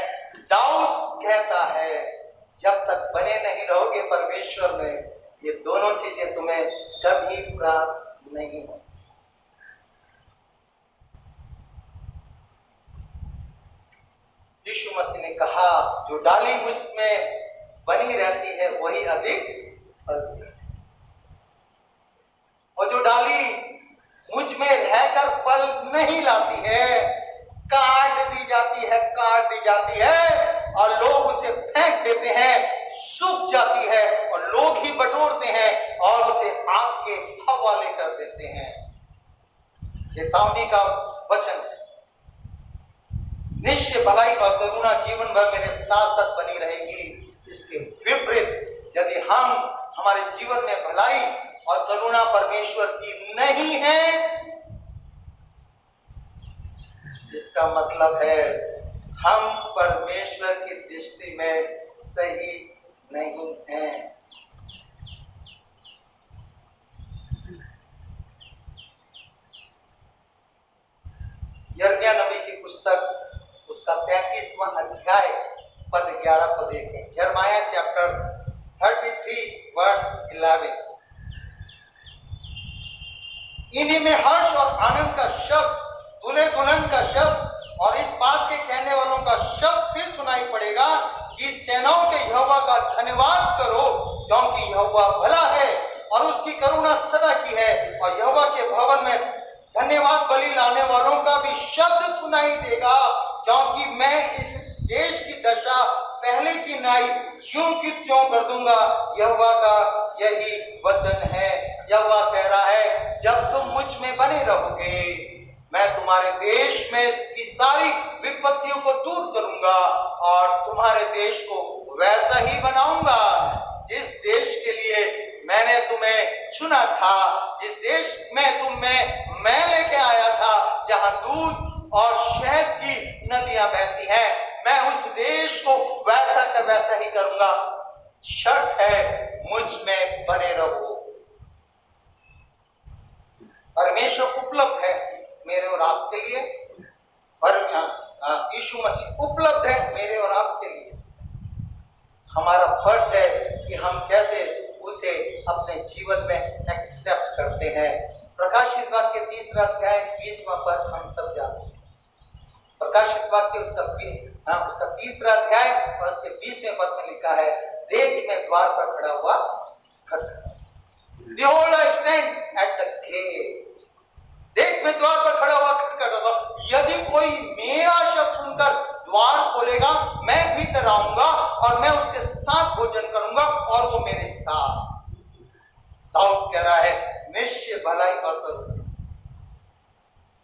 दाऊद कहता है, जब तक बने नहीं रहोगे परमेश्वर में, ये दोनों चीजें तुम्हें कभी प्राप्त नहीं हो। यीशु मसीह ने कहा, जो डाली मुझ में बनी रहती है वही अधिक फल देती है, और जो डाली मुझ में रहकर फल नहीं लाती है, काट दी जाती है और लोग उसे फेंक देते हैं, सूख जाती है और लोग ही बटोरते हैं और उसे आग के हवाले कर देते हैं। चेतावनी का वचन, निश्चय भलाई और करुणा जीवन भर मेरे साथ साथ बनी रहेगी। इसके विपरीत यदि हमारे जीवन में भलाई और करुणा परमेश्वर की नहीं है, इसका मतलब है हम परमेश्वर की दृष्टि में सही नहीं हैं। यिर्मयाह नबी की पुस्तक उसका 35वां अध्याय पद 11 को देखें। यिर्मयाह चैप्टर 33 वर्स 11। इन्हीं में हर्ष और आनंद का शब्द, दूल्हे दुल्हन का शब्द और इस बात के कहने वालों का शब्द फिर सुनाई पड़ेगा कि सेनाओं के यहोवा का धन्यवाद करो, क्योंकि यहोवा भला है और उसकी करुणा सदा की है। और यहोवा के भवन में धन्यवाद बलि लाने वालों का भी शब्द सुनाई देगा, क्योंकि मैं इस देश की दशा पहले की नाई ज्यों की त्यों कर दूंगा। यहोवा का यही वचन है। यहोवा कह रहा है, जब तुम मुझ में बने रहोगे, मैं तुम्हारे देश में इसकी सारी विपत्तियों को दूर करूंगा और तुम्हारे देश को वैसा ही बनाऊंगा जिस देश के लिए मैंने तुम्हें चुना था, जिस देश में दूध और शहद की नदियां बहती हैं। मैं उस देश को वैसा का वैसा ही करूंगा, शर्त है मुझ में बने रहो। परमेश्वर उपलब्ध है मेरे और आपके लिए, पर यीशु मसीह उपलब्ध है मेरे और आपके लिए। हमारा फर्ज है कि हम कैसे उसे अपने जीवन में एक्सेप्ट करते हैं। प्रकाशित वाक्य 3 अध्याय 20वां पद हम सब जानते हैं। प्रकाशित वाक्य उसका 3 अध्याय और उसके 20वें पद में लिखा है, देख मैं द्वार पर खड़ा हुआ खटखटाता। Behold, I stand at the gate. देख मैं द्वार पर खड़ा हुआ खटखटाता हूं। यदि कोई मेरा शब्द सुनकर द्वार खोलेगा, मैं भीतर आऊंगा और मैं उसके साथ भोजन करूंगा और वो मेरे साथ। दाऊद कह रहा है निश्चय भलाई और करुणा।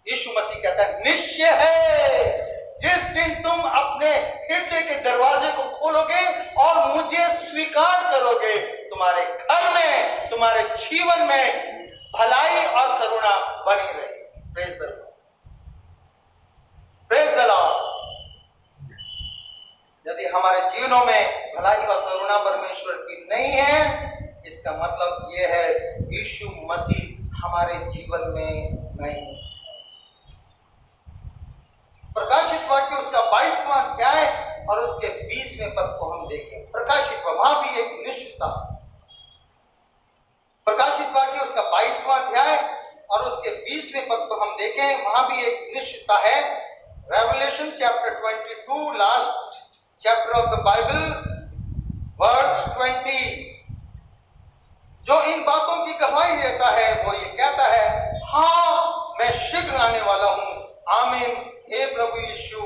यीशु मसीह कहता है निश्चय है, जिस दिन तुम अपने हृदय के दरवाजे को खोलोगे और मुझे स्वीकार करोगे, तुम्हारे घर में, तुम्हारे जीवन में भलाई और करुणा बनी रहे। Praise the Lord, praise the Lord. यदि हमारे जीवनों में भलाई और करुणा परमेश्वर की नहीं है, इसका मतलब यह है यीशु मसीह हमारे जीवन में नहीं। प्रकाशित वाक्य उसका 22वां अध्याय और उसके 20वें पद को हम देखें। प्रकाशित वहां भी एक निश्चितता। प्रकाशित वाक्य उसका 22वां अध्याय और उसके 20वें पद को हम देखें, वहां भी एक निश्चितता है। Revelation chapter 22, last chapter of the Bible, verse 20, जो इन बातों की गवाही देता है वो ये कहता है, हाँ मैं शीघ्र आने वाला हूं। आमीन। हे प्रभु यीशु,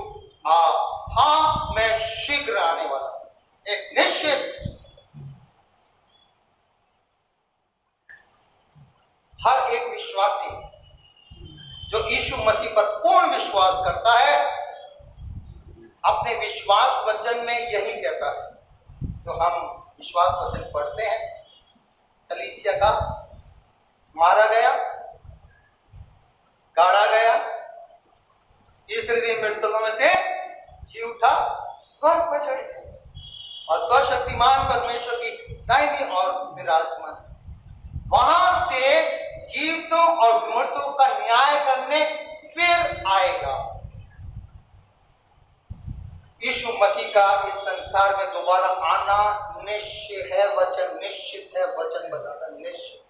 हाँ मैं शीघ्र आने वाला हूं। एक निश्चित, हर एक विश्वासी जो यीशु मसीह पर पूर्ण विश्वास करता है, अपने विश्वास वचन में यही कहता है। तो हम विश्वास वचन पढ़ते हैं, कलीसिया का मारा गया, गाड़ा गया, तीसरे दिन मृतकों में से जी उठा, स्वर्ग पर चढ़ गया और सर्वशक्तिमान परमेश्वर की दाहिनी ओर विराजमान। वहां से जीवितों और मृतों का न्याय करने फिर आएगा। यीशु मसीह का इस संसार में दोबारा आना निश्चय है, वचन निश्चित है, वचन बताता निश्चित।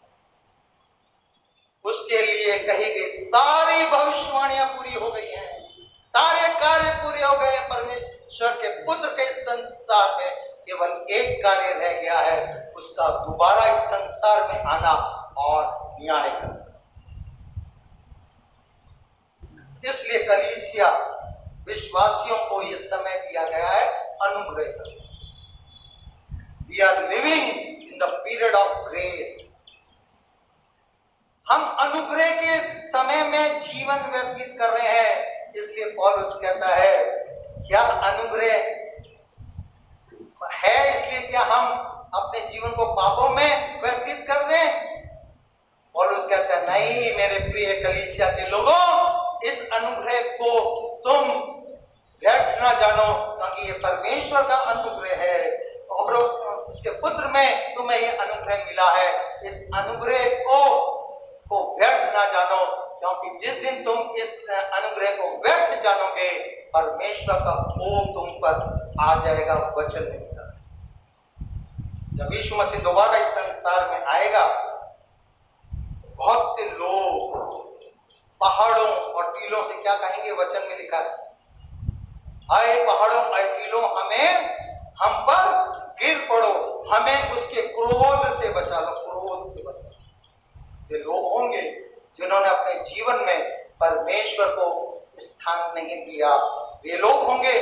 उसके लिए कही गई सारी भविष्यवाणियां पूरी हो गई हैं, सारे कार्य पूरे हो गए। परमेश्वर के पुत्र के संसार में केवल एक कार्य रह गया है, उसका दोबारा इस संसार में आना और न्याय करना। इसलिए कलीसिया विश्वासियों को यह समय दिया गया है अनुग्रह का। We are living in the period of grace. हम अनुग्रह के समय में जीवन व्यतीत कर रहे हैं। इसलिए पौलुस कहता है, क्या अनुग्रह है इसलिए क्या हम अपने जीवन को पापों में व्यतीत कर दें? पौलुस कहता है नहीं मेरे प्रिय कलीसिया के लोगों, इस अनुग्रह को तुम व्यर्थ ना जानो, क्योंकि ये परमेश्वर का अनुग्रह है और उसके पुत्र में तुम्हें ये अनुग्रह मिला है। इस अनुग्रह को व्यर्थ ना जानो, क्योंकि जिस दिन तुम इस अनुग्रह को व्यर्थ जानोगे, परमेश्वर का कोप तुम पर आ जाएगा। वचन में लिखा है जब यीशु मसीह दोबारा इस संसार में आएगा, बहुत से लोग पहाड़ों और टीलों से क्या कहेंगे? वचन में लिखा है, आए पहाड़ों आए टीलों हम पर गिर पड़ो, हमें उसके क्रोध से बचा लो, क्रोध से बचा लो। ये लोग होंगे जिन्होंने अपने जीवन में परमेश्वर को स्थान नहीं दिया। वे लोग होंगे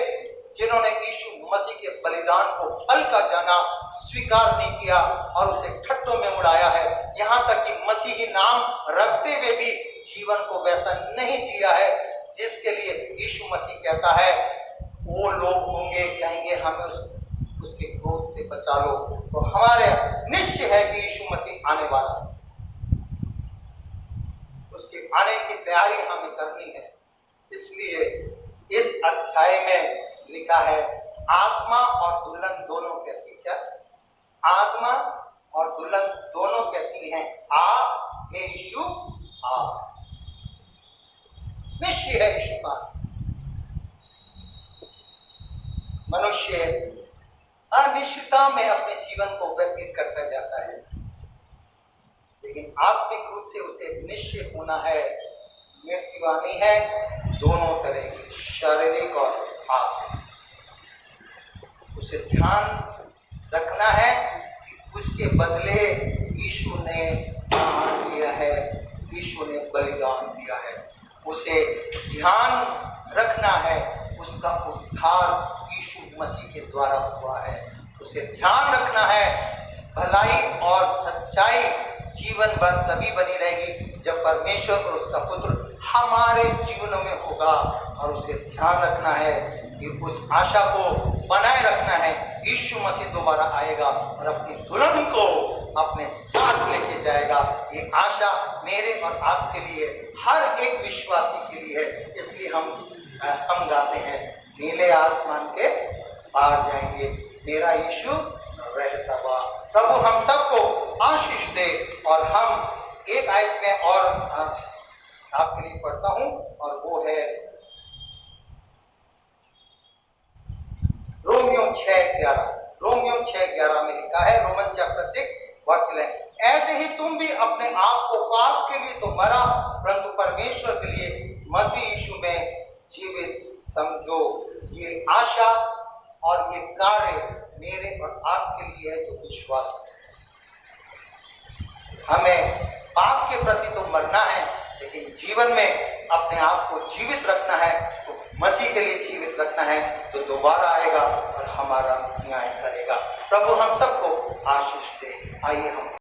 जिन्होंने यीशु मसीह के बलिदान को हल्का जाना, स्वीकार नहीं किया और उसे ठट्टों में उड़ाया है। यहां तक कि मसीही नाम रखते हुए भी जीवन को वैसा नहीं जिया है जिसके लिए यीशु मसीह कहता है। वो लोग होंगे कहेंगे हमें उसके क्रोध से बचा लो। तो हमारे निश्चय है कि यीशु मसीह आने वाला है, उसके आने की तैयारी हमें करनी है। इसलिए इस अध्याय में लिखा है आत्मा और दुल्हन दोनों कहती क्या? आत्मा और दुल्हन दोनों कहती हैं आ हे यीशु आ। निश्चय है यीशु का मनुष्य अनिश्चितता में अपने जीवन को व्यतीत करता जाता है, लेकिन आत्मिक रूप से उसे निश्चय होना है। मृत्युवाणी है दोनों तरह की, शारीरिक और आत्मिक। उसे ध्यान रखना है कि उसके बदले यीशु ने दान दिया है, यीशु ने बलिदान दिया है। उसे ध्यान रखना है उसका उद्धार यीशु मसीह के द्वारा हुआ है। उसे ध्यान रखना है भलाई और सच्चाई जीवन भर तभी बनी रहेगी जब परमेश्वर और उसका पुत्र हमारे जीवनों में होगा। और उसे ध्यान रखना है कि उस आशा को बनाए रखना है, यीशु मसीह दोबारा आएगा और अपनी दुल्हन को अपने साथ लेके जाएगा। ये आशा मेरे और आपके लिए, हर एक विश्वासी के लिए है। इसलिए हम गाते हैं नीले आसमान के पार जाएंगे मेरा यीशु रहता हुआ। प्रभु हम सबको आशीष दे। और हम एक आयत में और आपके लिए पढ़ता हूं और वो है रोमियो 6:11। रोमियो 6:11 में लिखा है, रोमन चैप्टर 6 वर्स 11, ऐसे ही तुम भी अपने आप को पाप के लिए तो मरा परंतु परमेश्वर के लिए मसीह यीशु में जीवित समझो। ये आशा और ये कार्य मेरे और आपके लिए है जो विश्वास है। हमें पाप के प्रति तो मरना है, लेकिन जीवन में अपने आप को जीवित रखना है, तो मसीह के लिए जीवित रखना है, तो दोबारा आएगा और हमारा न्याय करेगा। प्रभु हम सबको आशीष दे। आइए हम